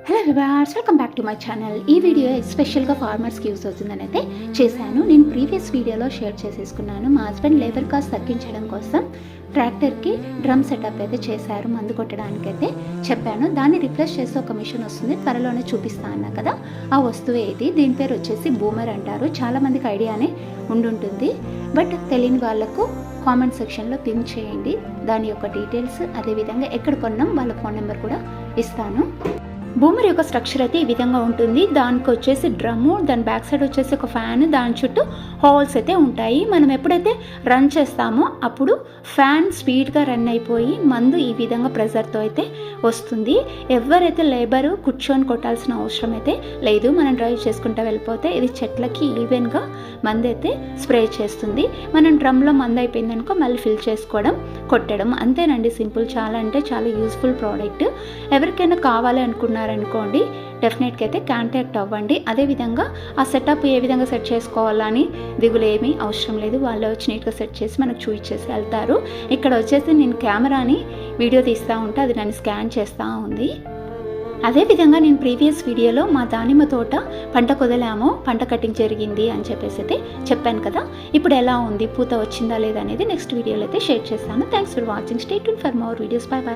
Hello viewers, welcome back to my channel. ఈ video ఎస్పెషల్గా ఫార్మర్స్కి use అవుతుందని అయితే చేశాను. నేను ప్రీవియస్ వీడియోలో షేర్ చేసేసుకున్నాను. మా హస్బెండ్ లేబర్ కాస్ట్ తగ్గించడం కోసం ట్రాక్టర్కి డ్రమ్ సెటప్ అయితే చేశారు. మందు కొట్టడానికి అయితే చెప్పాను. దాన్ని రిప్లేస్ చేసి ఒక మిషన్ వస్తుంది, త్వరలోనే చూపిస్తా అన్నా కదా. ఆ వస్తువే ఇది. దీని పేరు వచ్చేసి బూమర్ అంటారు. చాలామందికి ఐడియానే ఉండుంటుంది, బట్ తెలియని వాళ్ళకు కామెంట్ సెక్షన్లో పింక్ చేయండి దాని యొక్క డీటెయిల్స్. అదేవిధంగా ఎక్కడ కొన్నాం వాళ్ళ ఫోన్ నెంబర్ కూడా ఇస్తాను. బూమర్ యొక్క స్ట్రక్చర్ అయితే ఈ విధంగా ఉంటుంది. దానికి వచ్చేసి డ్రమ్ము, దాని బ్యాక్ సైడ్ వచ్చేసి ఒక ఫ్యాన్, దాని చుట్టూ హోల్స్ అయితే ఉంటాయి. మనం ఎప్పుడైతే రన్ చేస్తామో అప్పుడు ఫ్యాన్ స్పీడ్గా రన్ అయిపోయి మందు ఈ విధంగా ప్రెజర్తో అయితే వస్తుంది. ఎవరైతే లేబరు కూర్చొని కొట్టాల్సిన అవసరం అయితే లేదు. మనం డ్రైవ్ చేసుకుంటూ వెళ్ళిపోతే ఇది చెట్లకి ఈవెన్గా మందు అయితే స్ప్రే చేస్తుంది. మనం డ్రమ్లో మందు అయిపోయిందనుకో మళ్ళీ ఫిల్ చేసుకోవడం, కొట్టడం, అంతేనండి. సింపుల్. చాలా అంటే చాలా యూస్ఫుల్ ప్రోడక్ట్. ఎవరికైనా కావాలి అనుకోండి, డెఫినెట్గా అయితే కాంటాక్ట్ అవ్వండి. అదేవిధంగా ఆ సెటప్ ఏ విధంగా సెట్ చేసుకోవాలని దిగులు ఏమీ అవసరం లేదు. వాళ్ళు వచ్చి నీట్గా సెట్ చేసి మనకు చూపించేసి వెళ్తారు. ఇక్కడ వచ్చేసి నేను కెమెరాని వీడియో తీస్తూ ఉంటే అది నన్ను స్కాన్ చేస్తూ ఉంది. అదేవిధంగా నేను ప్రీవియస్ వీడియోలో మా దానిమ్మ తోట పంట కొదలామో, పంట కటింగ్ జరిగింది అని చెప్పేసి అయితే చెప్పాను కదా. ఇప్పుడు ఎలా ఉంది, పూత వచ్చిందా లేదా అనేది నెక్స్ట్ వీడియోలో అయితే షేర్ చేస్తాను. Thanks for watching. Stay tune for more videos. By by.